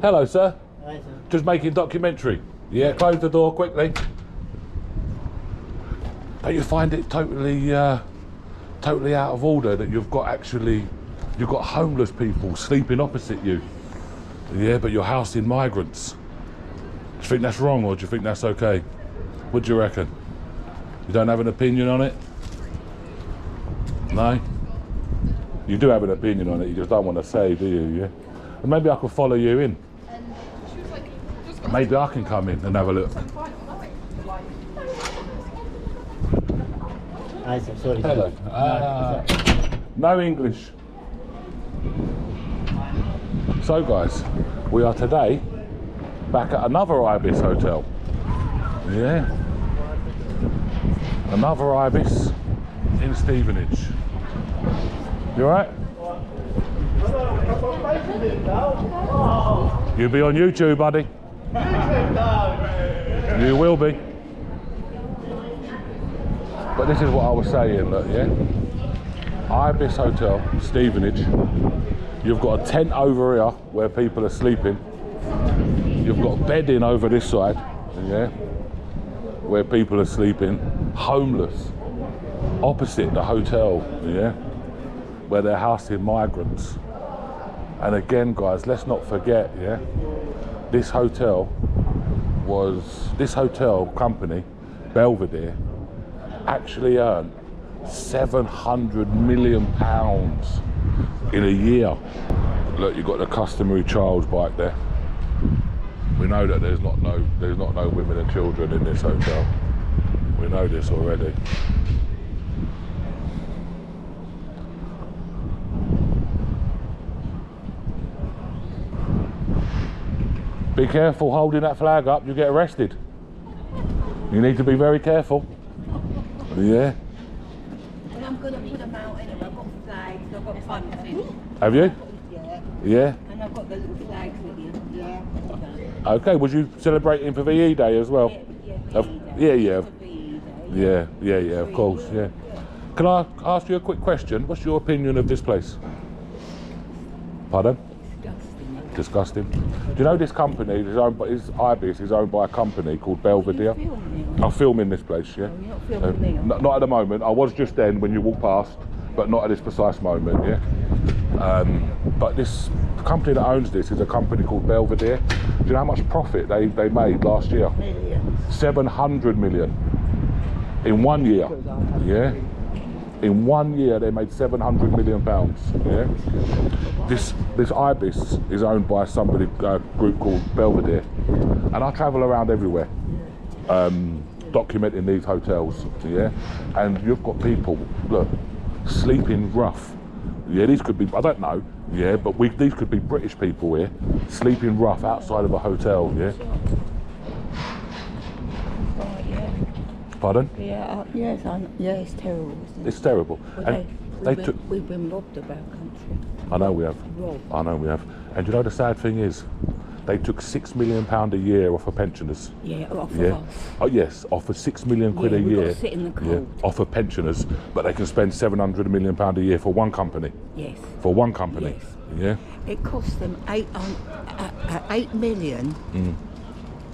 Hello, sir. Hi, sir. Just making documentary. Yeah, close the door quickly. Don't you find it totally totally out of order that you've got homeless people sleeping opposite you? Yeah, but you're housing migrants. Do you think that's wrong, or do you think that's okay? What do you reckon? You don't have an opinion on it? No? You do have an opinion on it, you just don't want to say, do you? Yeah. And maybe I could follow you in. Maybe I can come in and have a look. Hi, sir. Sorry. Hello. No English. So guys, we are today back at another Ibis hotel. Yeah. Another Ibis in Stevenage. You alright? You'll be on YouTube, buddy. You will be. But this is what I was saying, look, yeah? Ibis Hotel, Stevenage. You've got a tent over here where people are sleeping. You've got bedding over this side, yeah? Where people are sleeping. Homeless. Opposite the hotel, yeah? Where they're housing migrants. And again, guys, let's not forget, yeah? This hotel company, Belvedere, actually earned £700 million in a year. Look, you've got the customary child's bike there. We know that there's not no women and children in this hotel. We know this already. Be careful holding that flag up, you get arrested. You need to be very careful. Yeah. And I'm going to put them out anyway. I've got flags, I've got bunting. Have you? Yeah. Yeah. And I've got the little flags with you. Yeah. Okay, was you celebrating for VE Day as well? Yeah. Yeah, of course, yeah. Can I ask you a quick question? What's your opinion of this place? Pardon? Disgusting. Do you know this company is owned by, Ibis is owned by a company called Belvedere? I'm filming this place, yeah? Oh, you're not filming me? Not at the moment. I was just then when you walked past, but not at this precise moment, yeah? But this company that owns this is a company called Belvedere. Do you know how much profit they made last year? Millions. 700 million in 1 year, yeah? In 1 year, they made £700 million. Yeah, this Ibis is owned by somebody, a group called Belvedere, and I travel around everywhere, documenting these hotels. Yeah, and you've got people, look, sleeping rough. Yeah, these could be, I don't know. Yeah, but these could be British people here, sleeping rough outside of a hotel. Yeah. Pardon? Yeah, yes, yeah, it's terrible. Isn't it? It's terrible. Well, And we've been robbed of our country. I know we have. Robbed. I know we have. And you know the sad thing is, they took £6 million a year off of pensioners. Yeah, off of Yeah. us. Oh yes, off of £6 million quid Yeah, a we've got year. to sit in the Yeah, cold. off of pensioners, but they can spend £700 million a year for one company. Yes. For one company. Yes. Yeah. It cost them 8 million.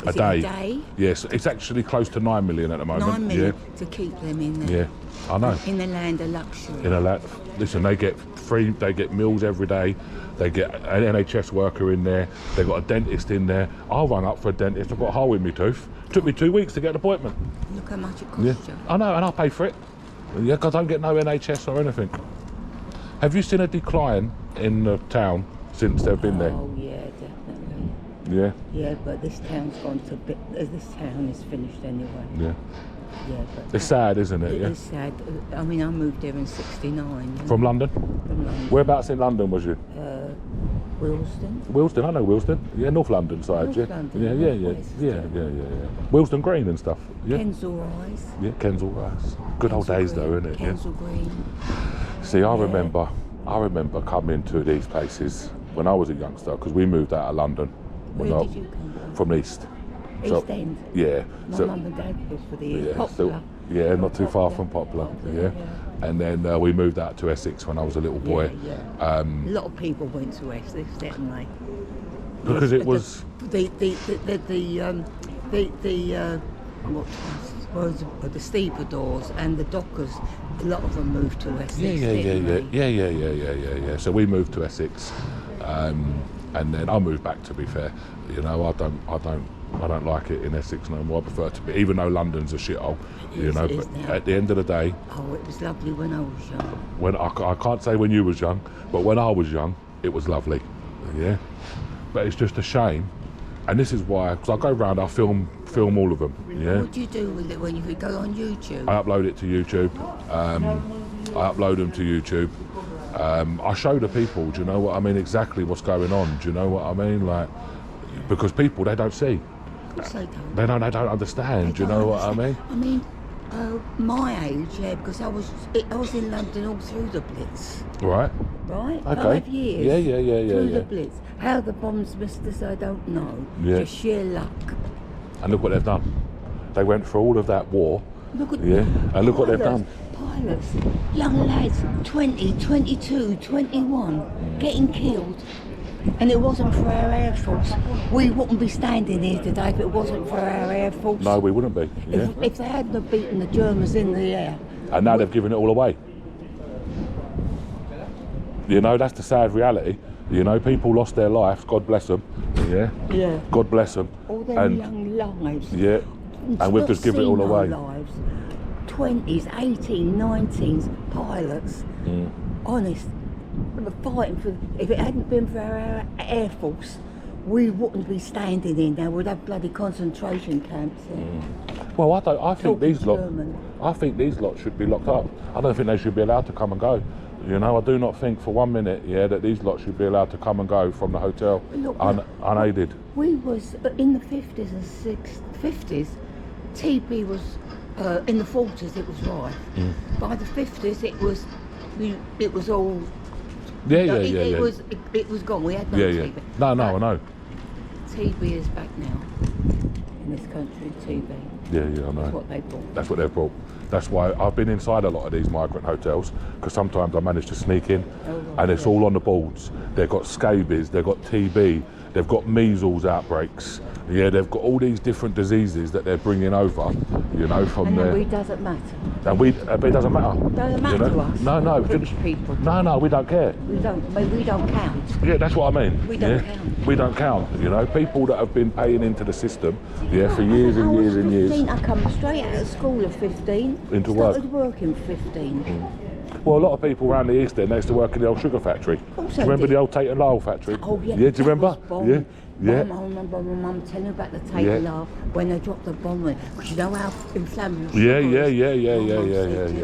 A Is it day. a day? Yes, it's actually close to 9 million at the moment. 9 million to keep them in there. Yeah. Yeah, I know. In the land of luxury. In a lot. Listen, they get meals every day. They get an NHS worker in there. They got a dentist in there. I'll run up for a dentist. I've got a hole in my tooth. Took me 2 weeks to get an appointment. Look how much it costs Yeah, you. I know, and I'll pay for it. Yeah, because I don't get no NHS or anything. Have you seen a decline in the town since they've been there? Oh yeah, definitely. Yeah, Yeah, but this town's gone to bit. This town is finished anyway. yeah. Yeah, but It's sad, isn't it? it Yeah. is sad. I mean, I moved there in '69. Yeah, From London? from London. Whereabouts in London was you? Willesden. Willesden, I know Willesden. Yeah, North London side, North yeah. London, Yeah. northwest, Yeah. Willesden Green and stuff. Yeah. Kensal Rise. Yeah, Kensal Rise. Good old Kensal days though, Green, isn't it? Yeah. Kensal Green. See, I remember coming to these places when I was a youngster, because we moved out of London. Where did you come from? From East. East End. Yeah. My mum and dad was for the Poplar. Yeah, not too far from Poplar. Yeah. And then we moved out to Essex when I was a little boy. Yeah. A lot of people went to Essex, didn't they? because it was. The stevedores and the dockers, a lot of them moved to Essex. Yeah. So we moved to Essex, and then I moved back. To be fair, you know, I don't like it in Essex no more. I prefer to be, even though London's a shithole, you know. But at the end of the day, oh, it was lovely when I was young. When I can't say when you was young, but when I was young, it was lovely. Yeah, but it's just a shame. And this is why, because I go round, I film all of them. Yeah. What do you do with it when you could go on YouTube? I upload it to YouTube. I upload them to YouTube. I show the people. Do you know what I mean? Exactly what's going on. Do you know what I mean? Like, because people, they don't see. Of course they don't. They don't understand. Do you know what I mean? I mean, my age, yeah, because I was in London all through the Blitz. Right. Right? Okay. 5 years. Yeah. Through the Blitz. How the bombs missed us, I don't know. Yeah. Just sheer luck. And look what they've done. They went through all of that war. Look at and look what they've done. Pilots, young lads, 20, 22, 21, getting killed. And it wasn't for our Air Force. We wouldn't be standing here today if it wasn't for our Air Force. No, we wouldn't be. Yeah. If they hadn't have beaten the Germans in the air. And now they've given it all away. You know, that's the sad reality. You know, people lost their lives, God bless them. Yeah. Yeah. God bless them. All their young lives. Yeah. And we've just given it all away. Lives. 20s, 18, 19s, pilots. Honest. We were fighting for. If it hadn't been for our Air Force, we wouldn't be standing here now. We'd have bloody concentration camps here. Well, I think these lot. German. I think these lot should be locked up. I don't think they should be allowed to come and go. You know, I do not think for 1 minute, that these lot should be allowed to come and go from the hotel unaided. We was in the 50s and 50s. TB was in the 40s. It was rife. By the 50s, it was all. It was gone. We had no TB. No, I know. TB is back now in this country. TB. Yeah, I know. That's what they brought. That's what they've brought. That's why I've been inside a lot of these migrant hotels, because sometimes I manage to sneak in, and it's all on the boards. They've got scabies, they've got TB, they've got measles outbreaks. Yeah, they've got all these different diseases that they're bringing over, you know, from there. And it doesn't matter. And it doesn't matter. Doesn't matter to us. No, British people. No, we don't care. We don't count. Yeah, that's what I mean. We don't count. We don't count. You know, people that have been paying into the system, for years and years and years. I come straight out of school at 15. Into work. Started working 15. Well, a lot of people around the East End, they used to work in the old sugar factory. Do you remember the old Tate and Lyle factory? Oh, yeah. Yeah, do you remember? Yeah. I remember my mum telling about the Tate and Lyle when they dropped the bomb. Because you know how inflammable. Yeah. You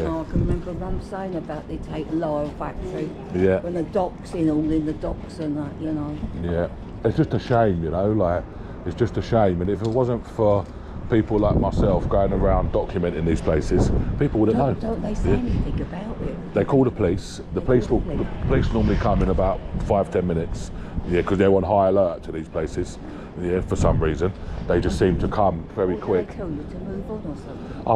know, I can remember mum saying about the Tate and Lyle factory. Yeah. When the docks, all in the docks and that, you know. Yeah. It's just a shame, you know, like, it's just a shame. And if it wasn't for people like myself going around documenting these places, people wouldn't know. Don't they say anything about it? They call the police. The police normally come in about 5-10 minutes. Yeah, because they're on high alert to these places. Yeah, for some reason, they just seem to come very quick. They tell you to move on or something? I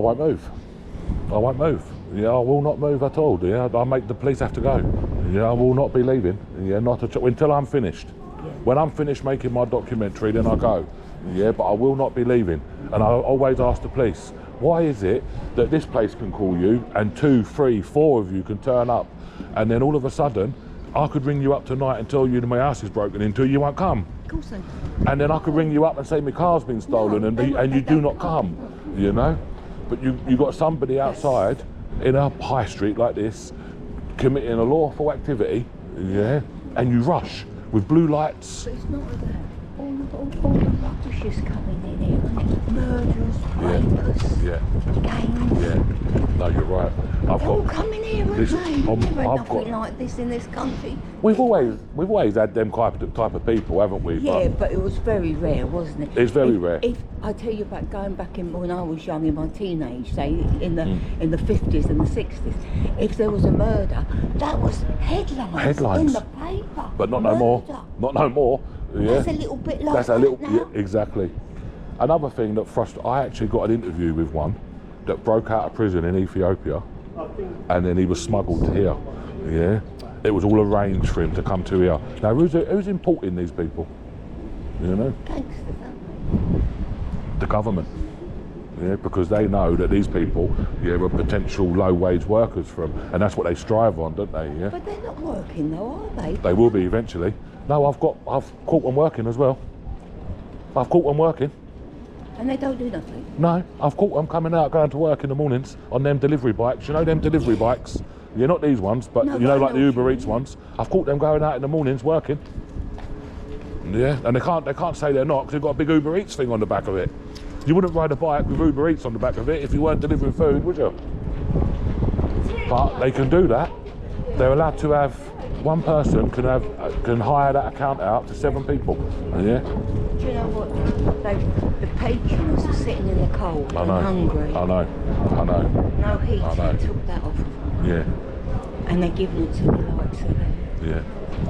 won't move. Yeah, I will not move at all. Yeah, I'll make the police have to go. Yeah, I will not be leaving. Yeah, until I'm finished. Yeah. When I'm finished making my documentary, then I go. Yeah, but I will not be leaving. And I always ask the police, why is it that this place can call you and 2, 3, 4 of you can turn up, and then all of a sudden I could ring you up tonight and tell you that my house is broken into, you won't come. Of course they do. And then I could ring you up and say my car's been stolen, and you do not come, you know? But you got somebody outside in a high street like this committing a lawful activity, and you rush with blue lights. But it's not like that. All the rubbish is coming in here, isn't it? Murderers, rapists, gangs. Yeah, no, you're right. They're all coming here, aren't they? Never nothing like this in this country. We've always had them type of people, haven't we? Yeah, but it was very rare, wasn't it? It's very rare. If I tell you about going back in when I was young, in my teenage, say in the 50s and the 60s, if there was a murder, that was headlines in the paper. But not no more. Not no more. Yeah. That's a little bit like That's a little. now. Yeah, exactly. Another thing that frustrated, I actually got an interview with one that broke out of prison in Ethiopia, and then he was smuggled to here. Yeah, it was all arranged for him to come to here. Now, who's importing these people? You know, Gangsters, aren't the government. Yeah, because they know that these people, yeah, are potential low-wage workers from, and that's what they strive on, don't they? they? Yeah, But they're not working though, are they? they will be eventually. No, I've caught them working as well. I've caught them working. And they don't do nothing. No, I've caught them coming out, going to work in the mornings on them delivery bikes. You know them delivery bikes? Yeah, not these ones, but No, you know, but I like the know what Uber you Eats mean. ones. I've caught them going out in the mornings working. Yeah, and they can't say they're not because they've got a big Uber Eats thing on the back of it. You wouldn't ride a bike with Uber Eats on the back of it if you weren't delivering food, would you? But they can do that. They're allowed to have one person can hire that account out to 7 people. Yeah. Do you know what? The patrons are sitting in the cold I and know. hungry. I know. No heat. I know. They took that off of them. Yeah. And they're giving it to the likes of them. Yeah.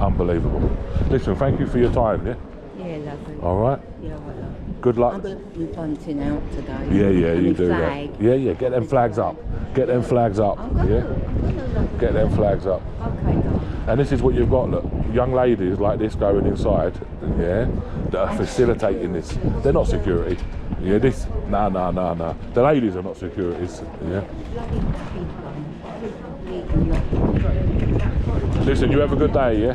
Unbelievable. Listen, thank you for your time. Yeah. Yeah, lovely. All right. Yeah, well, lovely. Good luck. I'm going to be bunting out today. Yeah, And you my do flag. that. Yeah, get them flags up. Get them flags up. I'm going Yeah. to. Get them flags up. Okay, darling. And this is what you've got, look, young ladies like this going inside, yeah, that are facilitating this. They're not security. Yeah, this, no. The ladies are not securities, yeah. Listen, you have a good day, yeah?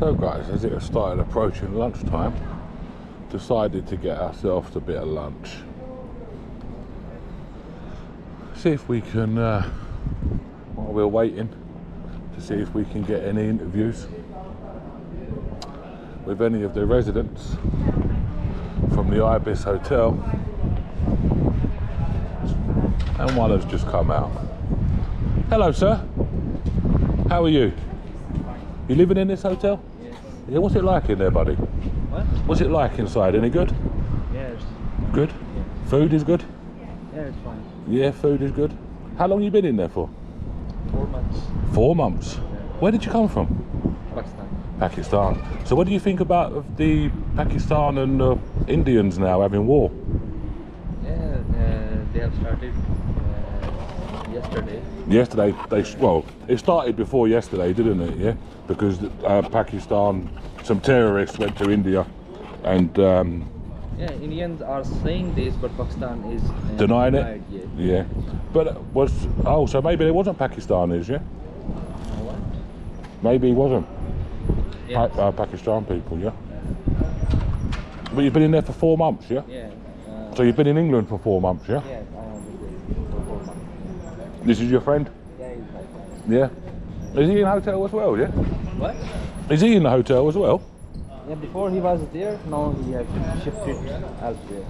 So guys, as it started approaching lunchtime, decided to get ourselves a bit of lunch. See if we can, while we're waiting, to see if we can get any interviews with any of the residents from the Ibis Hotel. And one has just come out. Hello, sir. How are you? You living in this hotel? Yeah. What's it like in there, buddy? What? What's it like inside? Any good? Yes. Good? Food is good? Yeah, it's fine. Yeah, food is good. How long you been in there for? 4 months. 4 months. Where did you come from? Pakistan. Pakistan. So what do you think about the Pakistan and Indians now having war? Yeah, they have started yesterday. Yesterday, well, it started before yesterday, didn't it? Yeah, because Pakistan, some terrorists went to India, and Yeah, Indians are saying this, but Pakistan is denying it. denied, yeah. Yeah, but so maybe it wasn't Pakistanis, yeah? What? Maybe it wasn't Yes. Pakistan people, yeah. But you've been in there for 4 months, yeah? Yeah. So you've been in England for 4 months, yeah? Yes, I am with for 4 months. This is your friend? Yeah, he's my friend. Yeah. Is he in the hotel as well, yeah? What? Is he in the hotel as well? Yeah, before he was there, now he has shifted elsewhere.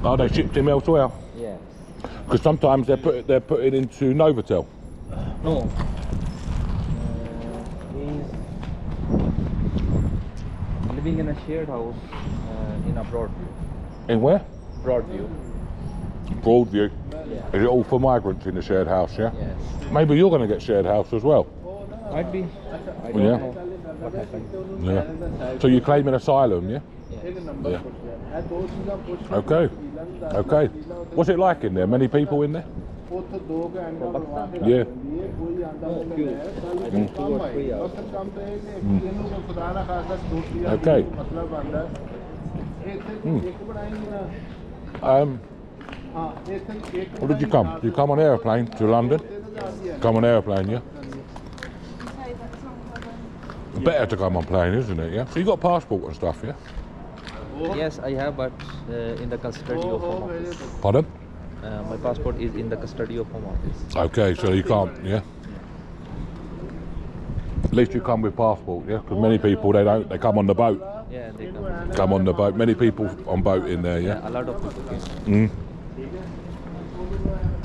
Oh, they shipped him elsewhere? Yes. Because sometimes they're put it into Novotel. No. He's living in a shared house in a Broadview. In where? Broadview. Broadview. Yeah. Is it all for migrants in the shared house, yeah? Yes. Maybe you're going to get shared house as well. Might be. I don't Yeah. know what happened. Yeah. So you're claiming asylum, yeah? Yes. Yeah. Okay. Okay. What's it like in there? Many people in there? Yeah. I think 2 or 3 hours. Okay. What did you come? Did you come on aeroplane to London? Come on aeroplane, yeah? Better to come on plane, isn't it, yeah? So you got passport and stuff, yeah? Yes, I have, but in the custody of Home Office. Pardon? My passport is in the custody of Home Office. Okay, so you can't, yeah? At least you come with passport, yeah? Because many people, they don't, they come on the boat. Yeah, they come. Come on the boat. Many people on boat in there, yeah? Yeah, a lot of people came.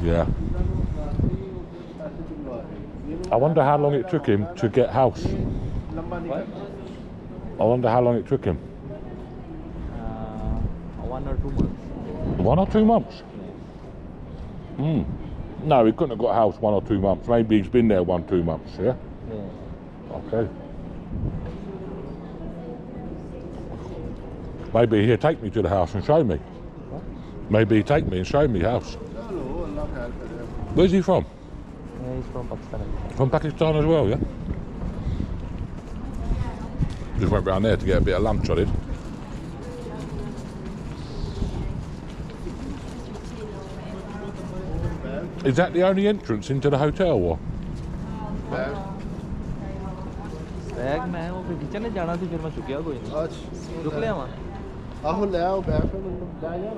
Yeah. I wonder how long it took him to get house. What? I wonder how long it took him. 1 or 2 months. 1 or 2 months? No, he couldn't have got a house 1 or 2 months. Maybe he's been there 1 or 2 months, yeah? Yeah. Okay. Maybe he'll take me to the house and show me. What? Maybe he'll take me and show me house. Where's he from? Yeah, he's from Pakistan. From Pakistan as well, yeah? Just went round there to get a bit of lunch, I did. Is that the only entrance into the hotel, or? Bag मैं वो kitchen में जाना थी फिर मैं चुकिया कोई नहीं रुक ले वहाँ आहो ले आओ बैग पे ले जाओ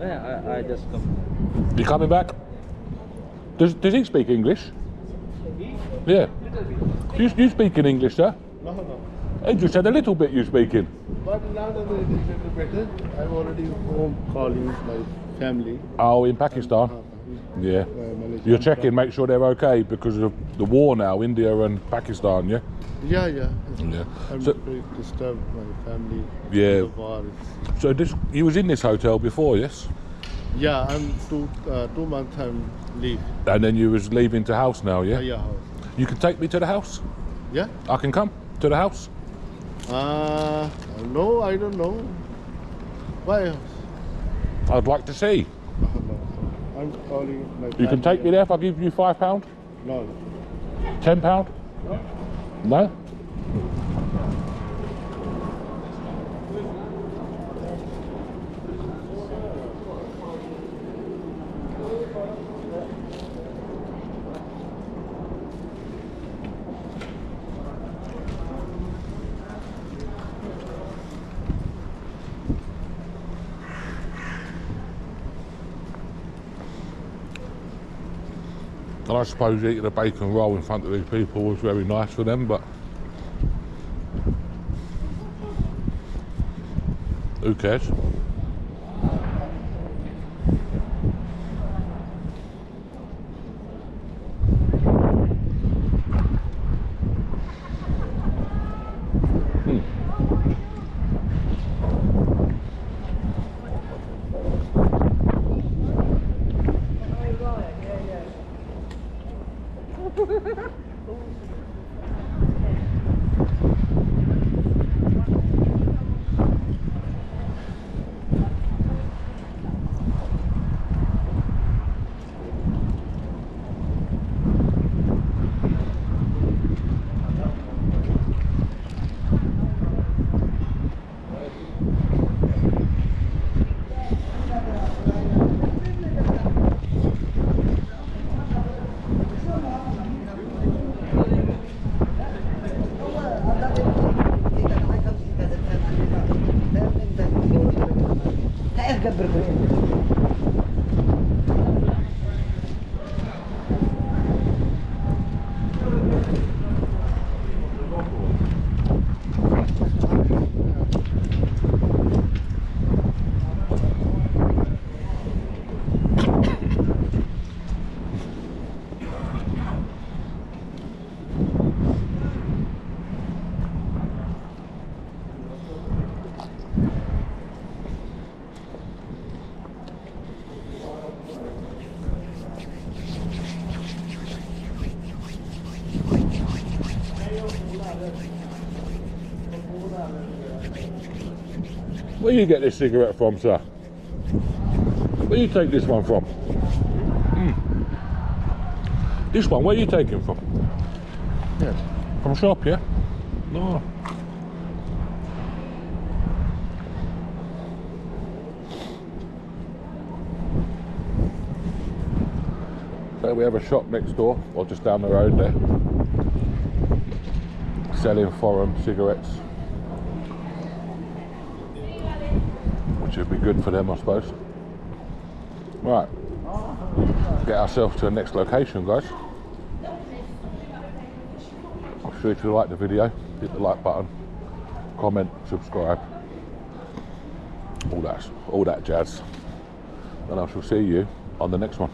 ना I just come You coming back? Does he speak English? Yeah. You speak in English, sir? no He just said a little bit you speaking. but now that it is better I'm already home calling my family Oh, in Pakistan? Yeah. Malaysia. You're checking, make sure they're okay because of the war now, India and Pakistan, yeah? yeah Yeah. I'm So, very disturbed my family Yeah. the war is, so you was in this hotel before, yes? yeah I'm 2 months I'm leave And then you was leaving to house now, yeah? yeah house You can take me to the house? yeah I can come to the house? no I don't know why house I'd like to see. no. I'm calling my You can take me there if I give you £5? no £10? No? And I suppose eating a bacon roll in front of these people was very nice for them, but who cares? Where you get this cigarette from, sir? Where you take this one from? This one, where you taking from? yes From shop, yeah? No. So we have a shop next door, or just down the road there, selling foreign cigarettes, which would be good for them, I suppose. Right, get ourselves to the next location, guys. I'm sure if you like the video, hit the like button, comment, subscribe, all that jazz, and I shall see you on the next one.